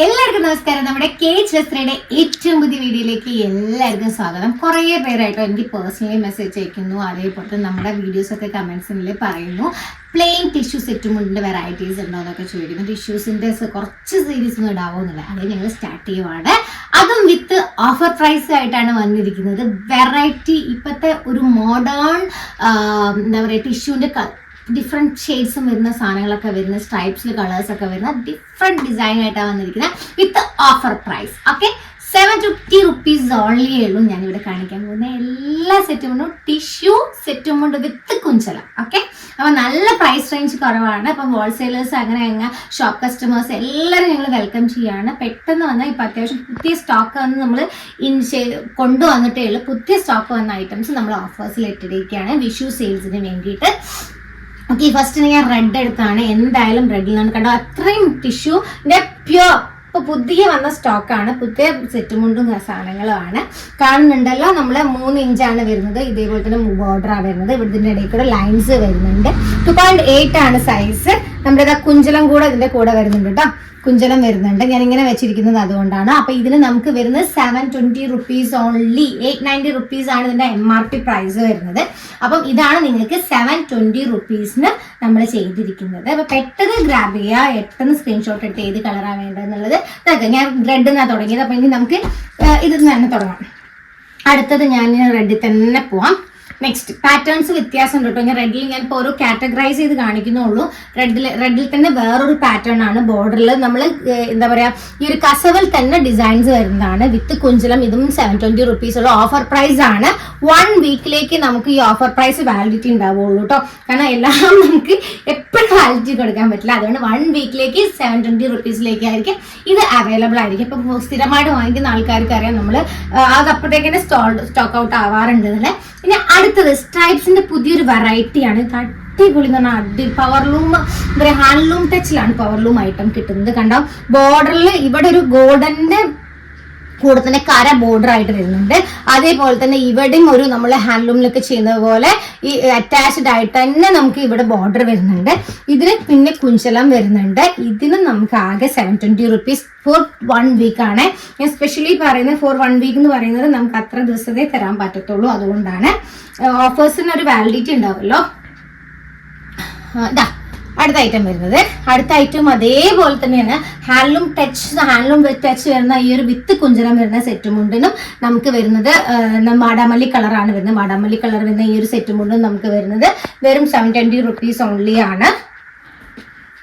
എല്ലാവർക്കും നമസ്കാരം. നമ്മുടെ കേജ് വസ്ത്രയുടെ ഏറ്റവും പുതിയ വീഡിയോയിലേക്ക് എല്ലാവർക്കും സ്വാഗതം. കുറേ പേരായിട്ടോ എനിക്ക് പേഴ്സണലി മെസ്സേജ് അയക്കുന്നു, അതേപോലെ നമ്മുടെ വീഡിയോസ് ഒക്കെ കമന്റ്സിൽ പറയുന്നു പ്ലെയിൻ ടിഷ്യൂ സെറ്റുമുണ്ടിന്റെ വെറൈറ്റീസ് ഉണ്ടോ എന്നൊക്കെ ചോദിക്കുന്നു. ടിഷ്യൂസിന്റെ കുറച്ച് സീരീസ് ഒന്നും ഇടാവോന്നില്ല, അത് ഞങ്ങൾ സ്റ്റാർട്ട് ചെയ്യുവാണ്. അതും വിത്ത് ഓഫർ പ്രൈസ് ആയിട്ടാണ് വന്നിരിക്കുന്നത്. വെറൈറ്റി ഇപ്പോഴത്തെ ഒരു മോഡേൺ എന്താ പറയുക ടിഷ്യൂവിന്റെ ഡിഫറെൻറ്റ് ഷെയ്ഡ്സും വരുന്ന സാധനങ്ങളൊക്കെ വരുന്ന സ്ട്രൈപ്സിൽ കളേഴ്സൊക്കെ വരുന്ന ഡിഫറെൻറ്റ് ഡിസൈൻ ആയിട്ടാണ് വന്നിരിക്കുന്നത് with offer price. Okay, 750 rupees only ഉള്ളൂ. ഞാനിവിടെ കാണിക്കാൻ പോകുന്ന എല്ലാ സെറ്റും കൊണ്ടും ടിഷ്യൂ സെറ്റും കൊണ്ട് വിത്ത് കുഞ്ചലം. ഓക്കെ, അപ്പോൾ നല്ല പ്രൈസ് റേഞ്ച് കുറവാണ്. അപ്പം ഹോൾസെയിലേഴ്സ് അങ്ങനെ ഷോപ്പ് കസ്റ്റമേഴ്സ് എല്ലാവരും ഞങ്ങൾ വെൽക്കം ചെയ്യുകയാണ്. പെട്ടെന്ന് വന്നാൽ ഇപ്പം അത്യാവശ്യം പുതിയ സ്റ്റോക്ക് വന്ന് നമ്മൾ കൊണ്ടുവന്നിട്ടേ ഉള്ളൂ. പുതിയ സ്റ്റോക്ക് വന്ന ഐറ്റംസ് നമ്മൾ ഓഫേഴ്സിൽ ഇട്ടിരിക്കുകയാണ് വിഷു സെയിൽസിന് വേണ്ടിയിട്ട്. ഓക്കെ, ഫസ്റ്റ് ഞാൻ റെഡ് എടുത്താണ്. എന്തായാലും റെഡിൽ നിന്നാണ് കണ്ടോ, അത്രയും ടിഷ്യൂന്റെ പ്യൂർ ഇപ്പോൾ പുതിയ വന്ന സ്റ്റോക്കാണ്. പുതിയ സെറ്റുമുണ്ടും സാധനങ്ങളുമാണ്. കാണുന്നുണ്ടല്ലോ, നമ്മൾ 3 ഇഞ്ചാണ് വരുന്നത്. ഇതേപോലെ തന്നെ ബോർഡറാണ് വരുന്നത്. ഇവിടുത്തെ ഇടയിൽ കൂടെ ലൈൻസ് വരുന്നുണ്ട്. 2.8 ആണ് സൈസ്. നമ്മുടെ കുഞ്ചലം കൂടെ ഇതിന്റെ കൂടെ വരുന്നുണ്ട് കേട്ടോ. കുഞ്ചലം വരുന്നുണ്ട്. ഞാൻ ഇങ്ങനെ വെച്ചിരിക്കുന്നത് അതുകൊണ്ടാണ്. അപ്പൊ ഇതിന് നമുക്ക് വരുന്നത് 720 rupees ഓൺലി. 890 rupees ആണ് ഇതിന്റെ MRP പ്രൈസ് വരുന്നത്. അപ്പം ഇതാണ് നിങ്ങൾക്ക് 720 rupeesന് നമ്മൾ ചെയ്തിരിക്കുന്നത്. അപ്പൊ പെട്ടെന്ന് ഗ്രാബ് ചെയ്യുക, പെട്ടെന്ന് സ്ക്രീൻഷോട്ട് എടുത്ത് ഏത് കളറാണ് വേണ്ടതെന്നുള്ളത്. ഞാൻ റെഡിൽ നിന്നാണ് തുടങ്ങിയത്. അപ്പൊ ഇനി നമുക്ക് ഇതിൽ നിന്ന് തന്നെ തുടങ്ങാം. അടുത്തത് ഞാൻ റെഡിൽ തന്നെ പോവാം. നെക്സ്റ്റ് പാറ്റേൺസ് വ്യത്യാസം ഉണ്ട് കേട്ടോ. ഞാൻ റെഡിൽ ഞാൻ ഇപ്പോൾ ഓരോ കാറ്റഗറൈസ് ചെയ്ത് കാണിക്കുന്നുള്ളൂ. റെഡിൽ തന്നെ വേറൊരു പാറ്റേൺ ആണ്. ബോർഡറിൽ നമ്മൾ എന്താ പറയാ, ഈ ഒരു കസവിൽ തന്നെ ഡിസൈൻസ് വരുന്നതാണ് വിത്ത് കുഞ്ചലം. ഇതും 720 rupees ഉള്ള ഓഫർ പ്രൈസ് ആണ്. 1 വീക്കിലേക്ക് നമുക്ക് ഈ ഓഫർ പ്രൈസ് വാലിഡിറ്റി ഉണ്ടാവുള്ളൂ കേട്ടോ. കാരണം എല്ലാം നമുക്ക് എപ്പോഴും വാലിഡിറ്റി കൊടുക്കാൻ പറ്റില്ല. അതുകൊണ്ട് 1 വീക്കിലേക്ക് 720 rupeesലേക്കായിരിക്കും ഇത് അവൈലബിൾ ആയിരിക്കും. ഇപ്പം സ്ഥിരമായിട്ട് വാങ്ങിക്കുന്ന ആൾക്കാർക്ക് അറിയാം, നമ്മൾ അത് അപ്പോഴത്തേക്ക് സ്റ്റോക്ക് ഔട്ട് ആവാറുണ്ട് എന്നല്ലേ. ഇനി അടുത്തത് സ്ട്രൈപ്സിന്റെ പുതിയൊരു വെറൈറ്റിയാണ്. അടിപൊളി എന്ന് പറഞ്ഞാൽ പവർലൂം, എന്താ പറയുക, ഹാൻഡ്ലൂം ടച്ചിലാണ് പവർലൂം ഐറ്റം കിട്ടുന്നത്. കണ്ടോ, ബോർഡറിൽ ഇവിടെ ഒരു ഗോൾഡന്റെ കൂടെ തന്നെ കര ബോർഡർ ആയിട്ട് വരുന്നുണ്ട്. അതേപോലെ തന്നെ ഇവിടെയും ഒരു നമ്മൾ ഹാൻഡ്ലൂമിലൊക്കെ ചെയ്യുന്നത് പോലെ ഈ അറ്റാച്ച്ഡ് ആയിട്ട് തന്നെ നമുക്ക് ഇവിടെ ബോർഡർ വരുന്നുണ്ട്. ഇതിന് പിന്നെ കുഞ്ചലം വരുന്നുണ്ട്. ഇതിന് നമുക്ക് ആകെ 720 rupees ഫോർ 1 വീക്ക് ആണ്. ഞാൻ സ്പെഷ്യലി പറയുന്നത് ഫോർ 1 വീക്ക് എന്ന് പറയുന്നത് നമുക്ക് അത്ര ദിവസത്തെ തരാൻ പറ്റത്തുള്ളൂ. അതുകൊണ്ടാണ് ഓഫേഴ്സിന് ഒരു വാലിഡിറ്റി ഉണ്ടാവുമല്ലോ. ഇതാ അടുത്ത ഐറ്റം വരുന്നത്. അടുത്ത ഐറ്റം അതേപോലെ തന്നെയാണ്. ഹാൻഡ്ലൂം ടച്ച് വരുന്ന ഈ ഒരു വിത്ത് കുഞ്ചലം വരുന്ന സെറ്റുമുണ്ടിനും നമുക്ക് വരുന്നത് മാടാമല്ലി കളറാണ് വരുന്നത്. മാടാമല്ലി കളർ വരുന്ന ഈ ഒരു സെറ്റുമുണ്ടും നമുക്ക് വരുന്നത് വെറും 720 rupees ഓൺലി ആണ്.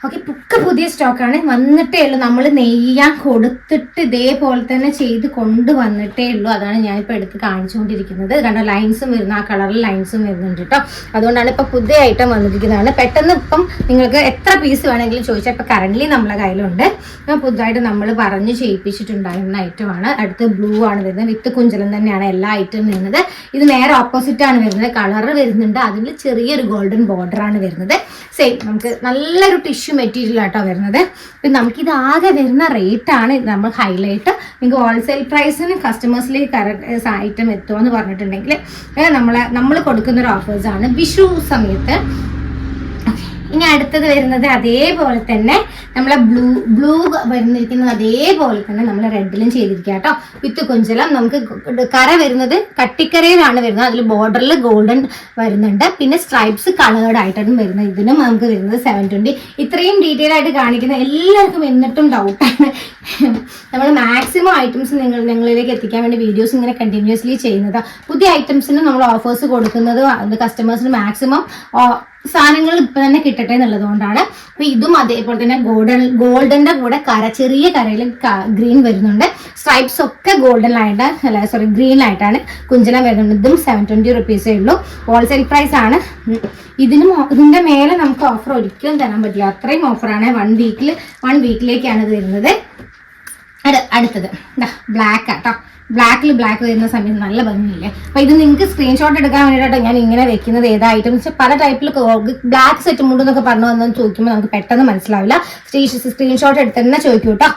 ഓക്കെ, പുതിയ സ്റ്റോക്കാണ്. വന്നിട്ടേ ഉള്ളൂ. നമ്മൾ നെയ്യാൻ കൊടുത്തിട്ട് ഇതേപോലെ തന്നെ ചെയ്ത് കൊണ്ടുവന്നിട്ടേ ഉള്ളൂ. അതാണ് ഞാനിപ്പോൾ എടുത്ത് കാണിച്ചുകൊണ്ടിരിക്കുന്നത്. കണ്ടോ, ലൈൻസും വരുന്ന ആ കളറിൽ ലൈൻസും വരുന്നുണ്ട് കേട്ടോ. അതുകൊണ്ടാണ് ഇപ്പം പുതിയ ഐറ്റം വന്നിരിക്കുന്നതാണ്. പെട്ടെന്ന് ഇപ്പം നിങ്ങൾക്ക് എത്ര പീസ് വേണമെങ്കിലും ചോദിച്ചാൽ ഇപ്പം കറൻ്റ്ലി നമ്മളെ കയ്യിലുണ്ട്. പുതുതായിട്ട് നമ്മൾ പറഞ്ഞ് ചെയ്യിപ്പിച്ചിട്ടുണ്ടായിരുന്ന ഐറ്റമാണ്. അടുത്ത് ബ്ലൂ ആണ് വരുന്നത്. വിത്ത് കുഞ്ചലം തന്നെയാണ് എല്ലാ ഐറ്റവും വരുന്നത്. ഇത് നേരെ ഓപ്പോസിറ്റ് ആണ് വരുന്നത്. കളർ വരുന്നുണ്ട്, അതിൽ ചെറിയൊരു ഗോൾഡൻ ബോർഡറാണ് വരുന്നത്. സെയിം നമുക്ക് നല്ലൊരു ടിഷ്യൂ മെറ്റീരിയൽ ആട്ടോ വരുന്നത്. പിന്നെ നമുക്കിത് ആകെ വരുന്ന റേറ്റ് ആണ് നമ്മൾ ഹൈലൈറ്റ്. നിങ്ങൾക്ക് ഹോൾസെയിൽ പ്രൈസിന് കസ്റ്റമേഴ്സിലേക്ക് ഐറ്റം എത്തുമെന്ന് പറഞ്ഞിട്ടുണ്ടെങ്കിൽ നമ്മൾ കൊടുക്കുന്നൊരു ഓഫേഴ്സാണ് വിഷു സമയത്ത്. ഇനി അടുത്തത് വരുന്നത് അതേപോലെ തന്നെ നമ്മളെ ബ്ലൂ വരുന്നിരിക്കുന്നത് അതേപോലെ തന്നെ നമ്മൾ റെഡിലും ചെയ്തിരിക്കുക കേട്ടോ. വിത്ത് കുഞ്ചലം നമുക്ക് കര വരുന്നത് കട്ടിക്കരയിലാണ് വരുന്നത്. അതിൽ ബോർഡറിൽ ഗോൾഡൻ വരുന്നുണ്ട്. പിന്നെ സ്ട്രൈപ്സ് കളേർഡ് ആയിട്ടാണ് വരുന്നത്. ഇതിനും നമുക്ക് വരുന്നത് 720. ഇത്രയും ഡീറ്റെയിൽ ആയിട്ട് കാണിക്കുന്ന എല്ലാവർക്കും എന്നിട്ടും ഡൗട്ടാണ്. നമ്മൾ മാക്സിമം ഐറ്റംസ് നിങ്ങളിലേക്ക് എത്തിക്കാൻ വേണ്ടി വീഡിയോസ് ഇങ്ങനെ കണ്ടിന്യൂസ്ലി ചെയ്യുന്നതാണ്. പുതിയ ഐറ്റംസിന് നമ്മൾ ഓഫേഴ്സ് കൊടുക്കുന്നത് കസ്റ്റമേഴ്സിന് മാക്സിമം സാധനങ്ങൾ ഇപ്പൊ തന്നെ കിട്ടട്ടെ എന്നുള്ളത് കൊണ്ടാണ്. അപ്പൊ ഇതും അതേപോലെ തന്നെ ഗോൾഡന്റെ കൂടെ ചെറിയ കരയിൽ ഗ്രീൻ വരുന്നുണ്ട്. സ്ട്രൈപ്സ് ഒക്കെ ഗ്രീനിലായിട്ടാണ് കുഞ്ചലം വരുന്നുണ്ട്. ഇതും 720 rupees ഉള്ളൂ. ഹോൾസെയിൽ പ്രൈസ് ആണ്. ഇതിന്റെ മേലെ നമുക്ക് ഓഫർ ഒരിക്കലും തരാൻ പറ്റില്ല. അത്രയും ഓഫറാണ്. 1 വീക്കിലേക്കാണ് ഇത് വരുന്നത്. അടുത്തത് ബ്ലാക്ക് ആട്ടോ. ബ്ലാക്ക് വരുന്ന സമയത്ത് നല്ല ഭംഗിയില്ലേ. അപ്പൊ ഇത് നിങ്ങൾക്ക് സ്ക്രീൻഷോട്ട് എടുക്കാൻ വേണ്ടിയിട്ടോ ഞാൻ ഇങ്ങനെ വെക്കുന്നത്. ഏതാ ഐറ്റംസ് പല ടൈപ്പിൽ ബ്ലാക്ക് സെറ്റ് മുണ്ടെന്നൊക്കെ പറഞ്ഞു വന്നു ചോദിക്കുമ്പോൾ നമുക്ക് പെട്ടെന്ന് മനസ്സിലാവില്ല. സ്ക്രീൻഷോട്ട് എടുത്ത് തന്നെ ചോദിക്കൂ കേട്ടോ.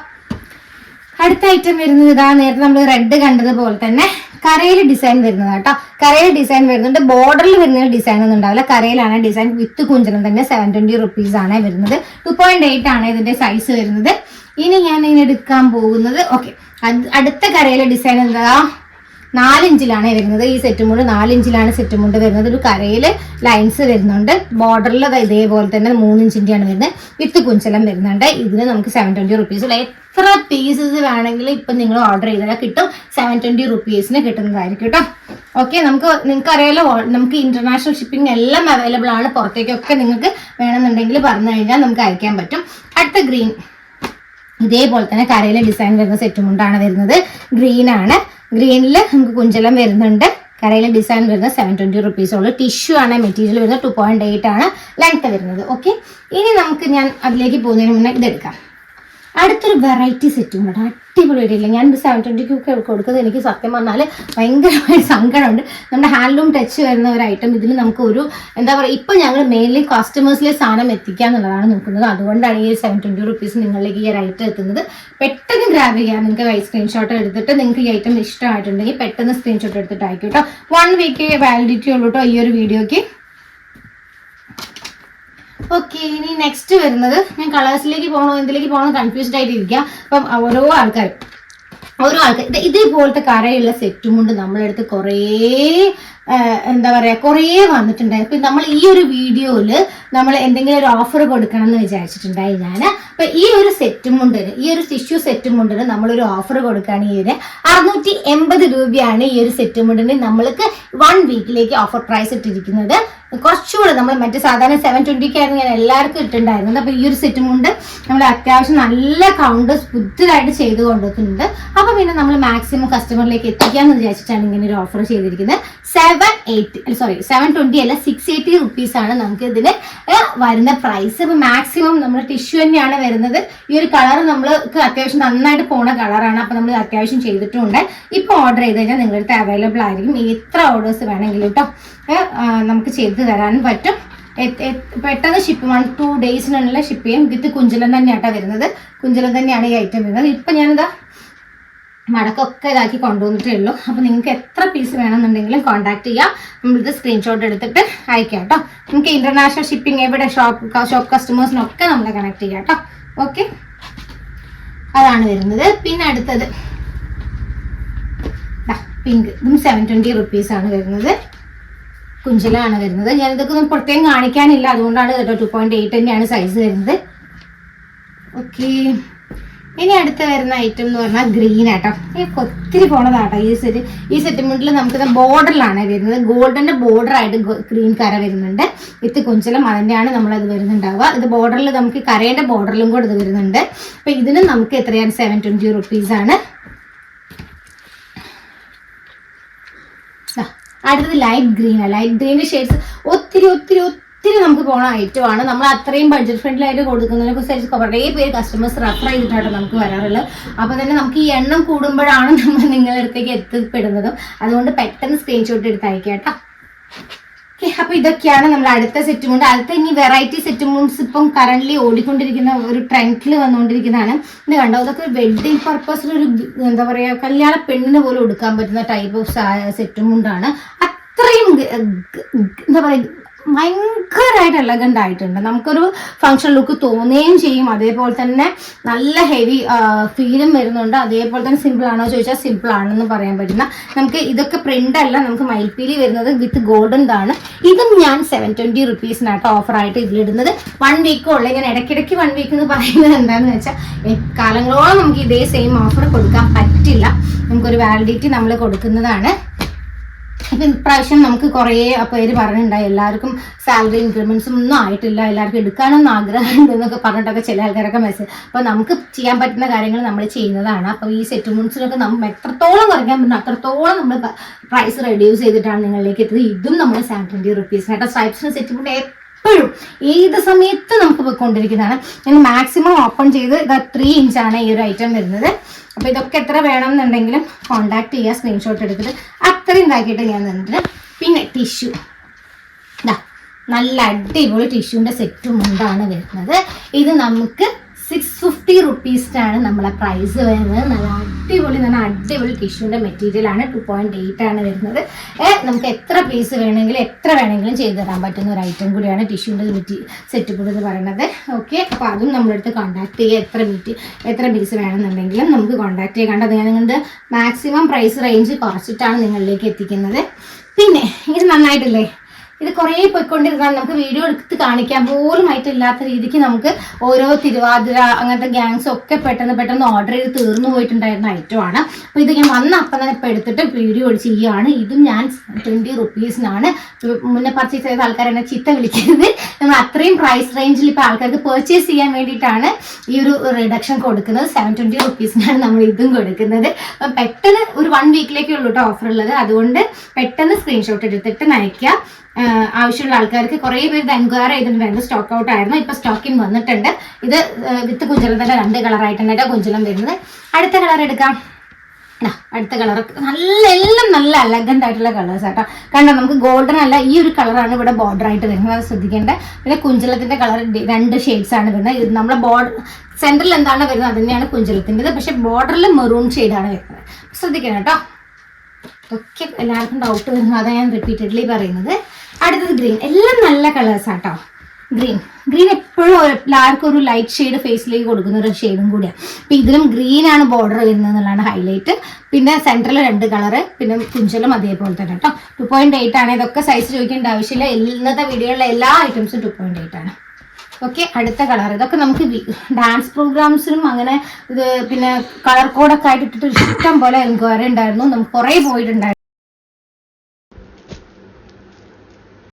അടുത്ത ഐറ്റം വരുന്നത് ഇതാ, നേരത്തെ നമ്മൾ റെഡ് കണ്ടതുപോലെ തന്നെ കരയിൽ ഡിസൈൻ വരുന്നത് കേട്ടോ. കരയിൽ ഡിസൈൻ വരുന്നുണ്ട്. ബോർഡറിൽ വരുന്ന ഡിസൈൻ ഒന്നും ഉണ്ടാവില്ല. കരയിലാണ് ഡിസൈൻ വിത്ത് കുഞ്ചനം തന്നെ. 720 rupees ആണ് വരുന്നത്. 2.8 ആണ് ഇതിന്റെ സൈസ് വരുന്നത്. ഇനി ഞാൻ ഇനി എടുക്കാൻ പോകുന്നത് ഓക്കെ, അടുത്ത കരയിലെ ഡിസൈൻ എന്താ, 4 ഇഞ്ചിലാണ് വരുന്നത്. ഈ സെറ്റ് മുണ്ട് 4 ഇഞ്ചിലാണ് സെറ്റ് മുണ്ട് വരുന്നത്. ഒരു കരയിൽ ലൈൻസ് വരുന്നുണ്ട്. ബോർഡറിൽ ഇതേപോലെ തന്നെ 3 ഇഞ്ചിന്റെയാണ് വരുന്നത്. വിത്ത് കുഞ്ചലം വരുന്നുണ്ട്. ഇതിന് നമുക്ക് 720 rupees. എത്ര പീസസ് വേണമെങ്കിലും ഇപ്പൊ നിങ്ങൾ ഓർഡർ ചെയ്താൽ കിട്ടും. 720 rupees കിട്ടുന്നതായിരിക്കും കേട്ടോ. ഓക്കെ, നിങ്ങൾക്ക് അറിയാലോ, നമുക്ക് ഇന്റർനാഷണൽ ഷിപ്പിംഗ് എല്ലാം അവൈലബിൾ ആണ്. പുറത്തേക്കൊക്കെ നിങ്ങൾക്ക് വേണമെന്നുണ്ടെങ്കിൽ പറഞ്ഞു കഴിഞ്ഞാൽ നമുക്ക് അയക്കാൻ പറ്റും. അടുത്ത ഗ്രീൻ, ഇതേപോലെ തന്നെ കരയിലെ ഡിസൈൻ വരുന്ന സെറ്റ് മുണ്ടാണ് വരുന്നത്. ഗ്രീൻ ആണ്. ഗ്രീനിൽ നമുക്ക് കുഞ്ചലം വരുന്നുണ്ട്. കരയിലെ ഡിസൈൻ വരുന്നത് 720 rupees ഉള്ളൂ. ടിഷ്യൂ ആണ് മെറ്റീരിയൽ വരുന്നത്. 2.8 ആണ് ലെങ്ത് വരുന്നത്. ഓക്കെ, ഇനി നമുക്ക് ഞാൻ അതിലേക്ക് പോകുന്നതിന് മുന്നേ ഇതെടുക്കാം. അടുത്തൊരു വെറൈറ്റി സെറ്റും കൂടെ അടിപൊളി വരില്ല. ഞാൻ 720 കൊടുക്കുന്നത് എനിക്ക് സത്യം പറഞ്ഞാൽ ഭയങ്കരമായ സങ്കടമുണ്ട്. നമ്മുടെ ഹാൻഡ്ലൂം ടച്ച് വരുന്ന ഒരു ഐറ്റം. ഇതിൽ നമുക്ക് ഒരു എന്താ പറയുക, ഇപ്പം ഞങ്ങൾ മെയിൻലി കസ്റ്റമേഴ്സിലെ സാധനം എത്തിക്കുക എന്നുള്ളതാണ് നോക്കുന്നത്. അതുകൊണ്ടാണ് ഈ 720 rupees നിങ്ങളിലേക്ക് ഈ ഒരു ഐറ്റം എത്തുന്നത്. പെട്ടെന്ന് ഗ്രാബ് ചെയ്യാം. നിങ്ങൾക്ക് സ്ക്രീൻഷോട്ട് എടുത്തിട്ട് നിങ്ങൾക്ക് ഈ ഐറ്റം ഇഷ്ടമായിട്ടുണ്ടെങ്കിൽ പെട്ടെന്ന് സ്ക്രീൻഷോട്ട് എടുത്തിട്ട് അയക്കും കേട്ടോ. 1 week വാലിഡിറ്റി ഉള്ളൂ കേട്ടോ ഈ ഒരു വീഡിയോക്ക്. ഓക്കെ, ഇനി നെക്സ്റ്റ് വരുന്നത്, ഞാൻ കളേഴ്സിലേക്ക് പോകണോ എന്തിലേക്ക് പോകണോ കൺഫ്യൂസ്ഡ് ആയിട്ടിരിക്കുക. അപ്പം ഓരോ ആൾക്കാർ ഇതേപോലത്തെ കരയുള്ള സെറ്റും കൊണ്ട് നമ്മളെടുത്ത് കുറേ എന്താ പറയാ കുറേ വന്നിട്ടുണ്ടായി. അപ്പൊ നമ്മൾ ഈ ഒരു വീഡിയോയില് നമ്മൾ എന്തെങ്കിലും ഒരു ഓഫർ കൊടുക്കണം എന്ന് വിചാരിച്ചിട്ടുണ്ടായി ഞാൻ. അപ്പൊ ഈ ഒരു സെറ്റും മുണ്ടിന്, ഈ ഒരു ടിഷ്യൂ സെറ്റും മുണ്ടിന് നമ്മളൊരു ഓഫർ കൊടുക്കുകയാണ്. ഈ 680 രൂപയാണ് ഈ ഒരു സെറ്റും മുണ്ടിന് നമ്മൾക്ക് 1 വീക്കിലേക്ക് ഓഫർ പ്രൈസ് ഇട്ടിരിക്കുന്നത്. കുറച്ചുകൂടെ നമ്മൾ മറ്റേ സാധാരണ 720 ആയിരുന്നു ഞാൻ എല്ലാവർക്കും ഇട്ടുണ്ടായിരുന്നത്. അപ്പൊ ഈ ഒരു സെറ്റും കൊണ്ട് നമ്മൾ അത്യാവശ്യം നല്ല കൗണ്ടേഴ്സ് പുതിയതായിട്ട് ചെയ്ത് കൊണ്ടുവന്നിട്ടുണ്ട്. അപ്പൊ പിന്നെ നമ്മൾ മാക്സിമം കസ്റ്റമറിലേക്ക് എത്തിക്കാന്ന് വിചാരിച്ചിട്ടാണ് ഇങ്ങനെ ഒരു ഓഫർ ചെയ്തിരിക്കുന്നത്. 720 അല്ല 680 rupees ആണ് നമുക്ക് ഇതിന് വരുന്ന പ്രൈസ്. അപ്പൊ മാക്സിമം നമ്മൾ ടിഷ്യൂ തന്നെയാണ് വരുന്നത്. ഈ ഒരു കളർ നമ്മൾക്ക് അത്യാവശ്യം നന്നായിട്ട് പോണ കളറാണ്. അപ്പൊ നമ്മൾ അത്യാവശ്യം ചെയ്തിട്ടുണ്ട്. ഇപ്പൊ ഓർഡർ ചെയ്ത് കഴിഞ്ഞാൽ നിങ്ങളുടെ അടുത്ത് അവൈലബിൾ ആയിരിക്കും. എത്ര ഓർഡേഴ്സ് വേണമെങ്കിലും കേട്ടോ നമുക്ക് ചെയ്ത് തരാനും പറ്റും. പെട്ടെന്ന് ഷിപ്പ് 1-2 daysനുള്ള ഷിപ്പ് ചെയ്യും. വിത്ത് കുഞ്ചലം തന്നെയാട്ടോ വരുന്നത്. കുഞ്ചലം തന്നെയാണ് ഈ ഐറ്റം വരുന്നത്. ഇപ്പൊ ഞാനിതാ മടക്കൊക്കെ ഇതാക്കി കൊണ്ടുവന്നിട്ടേ ഉള്ളൂ. അപ്പൊ നിങ്ങൾക്ക് എത്ര പീസ് വേണമെന്നുണ്ടെങ്കിലും കോൺടാക്ട് ചെയ്യാം. നമ്മളിത് സ്ക്രീൻഷോട്ട് എടുത്തിട്ട് അയക്കാം കേട്ടോ. നമുക്ക് ഇന്റർനാഷണൽ ഷിപ്പിംഗ് എവിടെ ഷോപ്പ് കസ്റ്റമേഴ്സിനൊക്കെ നമ്മൾ കണക്ട് ചെയ്യാം കേട്ടോ. ഓക്കെ, അതാണ് വരുന്നത്. പിന്നെ അടുത്തത് പിങ്ക്, ഇതും 720 rupees ആണ് വരുന്നത്. കുഞ്ചലാണ് വരുന്നത്. ഞാനിതൊക്കെ ഒന്നും പ്രത്യേകം കാണിക്കാനില്ല, അതുകൊണ്ടാണ് കേട്ടോ. 2.8 തന്നെയാണ് സൈസ് വരുന്നത്. ഓക്കെ, ഇനി അടുത്ത് വരുന്ന ഐറ്റം എന്ന് പറഞ്ഞാൽ ഗ്രീൻ ആട്ടോ. ഒത്തിരി പോണതാട്ടോ ഈ സെറ്റിൽമെന്റിൽ നമുക്ക് ബോർഡറിലാണ് വരുന്നത്. ഗോൾഡന്റെ ബോർഡർ ആയിട്ട് ഗ്രീൻ കര വരുന്നുണ്ട്. വിത്ത് കുഞ്ചലം അതിന്റെയാണ് നമ്മളത് വരുന്നുണ്ടാവുക. ഇത് ബോർഡറിൽ നമുക്ക് കരയുടെ ബോർഡറിലും കൂടെ ഇത് വരുന്നുണ്ട്. അപ്പൊ ഇതിന് നമുക്ക് എത്രയാണ് 720 rupees ആണ്. അടുത്തത് ലൈറ്റ് ഗ്രീൻ ആണ്. ലൈറ്റ് ഗ്രീനിന്റെ ഷെയ്ഡ്സ് ഒത്തിരി ഒത്തിരി ഒത്തിരി നമുക്ക് പോണ ഐറ്റമാണ്. നമ്മൾ അത്രയും ബഡ്ജറ്റ് ഫ്രണ്ട്ലി ആയിട്ട് കൊടുക്കുന്നതിനെ കുറിച്ച് കുറേ പേര് കസ്റ്റമേഴ്സ് റെഫർ ചെയ്തിട്ടാണ് നമുക്ക് വരാറുള്ളത്. അപ്പൊ തന്നെ നമുക്ക് ഈ എണ്ണം കൂടുമ്പോഴാണ് നമ്മൾ നിങ്ങളുടെ അടുത്തേക്ക് എത്തിപ്പെടുന്നതും. അതുകൊണ്ട് പെട്ടെന്ന് സ്ക്രീൻഷോട്ട് എടുത്ത് അയക്കാം കേട്ടോ. അപ്പൊ ഇതൊക്കെയാണ് നമ്മൾ അടുത്ത സെറ്റ് മുണ്ട്. അടുത്ത ഇനി വെറൈറ്റി സെറ്റ് മുണ്ട്സ് ഇപ്പം കറന്റ് ഓടിക്കൊണ്ടിരിക്കുന്ന ഒരു ട്രെൻഡിൽ വന്നുകൊണ്ടിരിക്കുന്നതാണ്. ഇത് കണ്ടോ, അതൊക്കെ വെഡിങ് പർപ്പസിൽ ഒരു എന്താ പറയാ കല്യാണ പെണ്ണിന് പോലും എടുക്കാൻ പറ്റുന്ന ടൈപ്പ് ഓഫ് സെറ്റ് മുണ്ടാണ്. അത്രയും എന്താ പറയാ ഭയങ്കരമായിട്ട് എലഗന്റ് ആയിട്ടുണ്ട്. നമുക്കൊരു ഫംഗ്ഷൻ ലുക്ക് തോന്നുകയും ചെയ്യും. അതേപോലെ തന്നെ നല്ല ഹെവി ഫീലും വരുന്നുണ്ട്. അതേപോലെ തന്നെ സിമ്പിൾ ആണോ ചോദിച്ചാൽ സിമ്പിൾ ആണെന്ന് പറയാൻ പറ്റുന്ന നമുക്ക് ഇതൊക്കെ പ്രിന്റ് അല്ല, നമുക്ക് മയിൽപ്പീലി വരുന്നത് വിത്ത് ഗോൾഡൻ ആണ്. ഇതും ഞാൻ 720 rupees ഓഫർ ആയിട്ട് ഇതിലിടുന്നത്. 1 week ഉള്ള ഞാൻ ഇടയ്ക്കിടയ്ക്ക് 1 week എന്ന് പറയുന്നത് എന്താണെന്ന് വെച്ചാൽ കാലങ്ങളോളം നമുക്ക് ഇതേ സെയിം ഓഫർ കൊടുക്കാൻ പറ്റില്ല. നമുക്കൊരു വാലിഡിറ്റി നമ്മൾ കൊടുക്കുന്നതാണ്. ഇപ്പം ഇപ്രാവശ്യം നമുക്ക് കുറേ പേര് പറഞ്ഞിട്ടുണ്ടായി എല്ലാവർക്കും സാലറി ഇൻക്രിമെന്റ്സും ഒന്നും ആയിട്ടില്ല, എല്ലാവർക്കും എടുക്കാനൊന്നും ആഗ്രഹമുണ്ട് എന്നൊക്കെ പറഞ്ഞിട്ടൊക്കെ ചില ആൾക്കാരൊക്കെ മെസ്സേജ്. അപ്പോൾ നമുക്ക് ചെയ്യാൻ പറ്റുന്ന കാര്യങ്ങൾ നമ്മൾ ചെയ്യുന്നതാണ്. അപ്പോൾ ഈ സെറ്റിൽമെന്റ്സിനൊക്കെ നമ്മൾ എത്രത്തോളം കുറയ്ക്കാൻ പറ്റും അത്രത്തോളം നമ്മൾ പ്രൈസ് റെഡ്യൂസ് ചെയ്തിട്ടാണ് നിങ്ങളിലേക്ക് എത്തുന്നത്. ഇതും നമ്മൾ 720 rupees സ്ട്രൈപ്സിന് സെറ്റിൽമെന്റ് എപ്പോഴും ഏത് സമയത്ത് നമുക്ക് പോയിക്കൊണ്ടിരിക്കുന്നതാണ്. ഞാൻ മാക്സിമം ഓപ്പൺ ചെയ്ത് 3 inch ആണ് ഈ ഒരു ഐറ്റം വരുന്നത്. അപ്പൊ ഇതൊക്കെ എത്ര വേണമെന്നുണ്ടെങ്കിലും കോണ്ടാക്ട് ചെയ്യുക, സ്ക്രീൻഷോട്ട് എടുത്തിട്ട് അത്രയും ഇതാക്കിയിട്ട് ഞാൻ തന്നിട്ട്. പിന്നെ ടിഷ്യൂ നല്ല അടിപൊളി ടിഷ്യൂന്റെ സെറ്റും മുണ്ടാണ് വരുന്നത്. ഇത് നമുക്ക് 650 റുപ്പീസിനാണ് നമ്മളെ പ്രൈസ് വരുന്നത്. നല്ല അടിപൊളി ടിഷ്യൂൻ്റെ മെറ്റീരിയൽ ആണ്. 2.8 ആണ് വരുന്നത്. നമുക്ക് എത്ര പീസ് വേണമെങ്കിലും എത്ര വേണമെങ്കിലും ചെയ്ത് തരാൻ പറ്റുന്ന ഒരു ഐറ്റം കൂടിയാണ് ടിഷ്യൂൻ്റെ സെറ്റ് കൂടി എന്ന് പറയുന്നത്. ഓക്കെ, അപ്പോൾ അതും നമ്മളടുത്ത് കോൺടാക്ട് ചെയ്യുക. എത്ര പീസ് വേണമെന്നുണ്ടെങ്കിലും നമുക്ക് കോൺടാക്ട് ചെയ്യാൻ. കണ്ടത് ഞാൻ നിങ്ങളുടെ മാക്സിമം പ്രൈസ് റേഞ്ച് കുറച്ചിട്ടാണ് നിങ്ങളിലേക്ക് എത്തിക്കുന്നത്. പിന്നെ ഇത് നന്നായിട്ടില്ലേ, ഇത് കുറേ പോയിക്കൊണ്ടിരുന്നാൽ നമുക്ക് വീഡിയോ എടുത്ത് കാണിക്കാൻ പോലും ആയിട്ടില്ലാത്ത രീതിക്ക് നമുക്ക് ഓരോ തിരുവാതിര അങ്ങനത്തെ ഗ്യാങ്സ് ഒക്കെ പെട്ടെന്ന് ഓർഡർ ചെയ്ത് തീർന്നു പോയിട്ടുണ്ടായിരുന്ന ഐറ്റമാണ്. അപ്പോൾ ഇത് ഞാൻ വന്ന അപ്പം തന്നെ ഇപ്പോൾ എടുത്തിട്ട് വീഡിയോ ചെയ്യുകയാണ്. ഇതും ഞാൻ 20 റുപ്പീസിനാണ്. മുന്നേ പർച്ചേസ് ചെയ്ത ആൾക്കാർ എന്നെ ചീത്ത വിളിക്കുന്നത്. നമ്മൾ അത്രയും പ്രൈസ് റേഞ്ചിൽ ഇപ്പോൾ ആൾക്കാർക്ക് പർച്ചേസ് ചെയ്യാൻ വേണ്ടിയിട്ടാണ് ഈ ഒരു റിഡക്ഷൻ കൊടുക്കുന്നത്. 720 റുപ്പീസിനാണ് നമ്മൾ ഇതും കൊടുക്കുന്നത്. അപ്പം പെട്ടെന്ന് ഒരു 1 വീക്കിലേക്കേ ഉള്ളൂ കേട്ടോ ഓഫർ ഉള്ളത്. അതുകൊണ്ട് പെട്ടെന്ന് സ്ക്രീൻഷോട്ട് എടുത്തിട്ട് നയിക്കുക. ആവശ്യമുള്ള ആൾക്കാർക്ക് കുറേ പേര് എൻക്വയറി ചെയ്തിട്ടുണ്ടായിരുന്നു. സ്റ്റോക്ക് ഔട്ട് ആയിരുന്നു. ഇപ്പൊ സ്റ്റോക്കിംഗ് വന്നിട്ടുണ്ട്. ഇത് വിത്ത് കുഞ്ചലത്തിന്റെ 2 കളറായിട്ടാണ് കുഞ്ചലം വരുന്നത്. അടുത്ത കളർ എടുക്കാം. അടുത്ത കളർ എല്ലാം നല്ല എലഗന്റ് ആയിട്ടുള്ള കളേഴ്സ് ആട്ടോ. കണ്ടോ, നമുക്ക് ഗോൾഡൻ അല്ല, ഈ ഒരു കളറാണ് ഇവിടെ ബോർഡർ ആയിട്ട് വരുന്നത്. അത് ശ്രദ്ധിക്കേണ്ട. പിന്നെ കുഞ്ചലത്തിന്റെ കളർ 2 ഷെയ്ഡ്സ് ആണ് വരുന്നത്. ഇത് നമ്മളെ ബോർഡർ സെന്ററിൽ എന്താണ് വരുന്നത് അത് തന്നെയാണ് കുഞ്ചലത്തിൻ്റെത്. പക്ഷെ ബോർഡറിൽ മെറൂൺ ഷെയ്ഡാണ് വരുന്നത്. ശ്രദ്ധിക്കണം കേട്ടോ. ഒക്കെ എല്ലാവർക്കും ഡൗട്ട് വരുന്നു, അതാണ് ഞാൻ റിപ്പീറ്റഡ്ലി പറയുന്നത്. അടുത്തത് ഗ്രീൻ. എല്ലാം നല്ല കളേഴ്സ് ആട്ടോ. ഗ്രീൻ എപ്പോഴും എല്ലാവർക്കും ഒരു ലൈറ്റ് ഷെയ്ഡ് ഫേസിലേക്ക് കൊടുക്കുന്ന ഒരു ഷെയ്ഡും കൂടിയാണ്. അപ്പം ഇതിലും ഗ്രീനാണ് ബോർഡർ വരുന്നത് എന്നുള്ളതാണ് ഹൈലൈറ്റ്. പിന്നെ സെൻറ്ററിൽ 2 കളറ്, പിന്നെ കുഞ്ചലും അതേപോലെ തന്നെ കേട്ടോ. 2.8 ആണ്. ഇതൊക്കെ സൈസ് ചോദിക്കേണ്ട ആവശ്യമില്ല. ഇന്നത്തെ വീഡിയോയിലുള്ള എല്ലാ ഐറ്റംസും 2.8 ആണ്. ഓക്കെ, അടുത്ത കളർ. ഇതൊക്കെ നമുക്ക് ഡാൻസ് പ്രോഗ്രാംസിനും അങ്ങനെ ഇത് പിന്നെ കളർ കോഡൊക്കെ ആയിട്ട് ഇട്ടിട്ട് ഇഷ്ടം പോലെ എൻക്വയറി ഉണ്ടായിരുന്നു. നമുക്ക് കുറേ പോയിട്ടുണ്ടായിരുന്നു.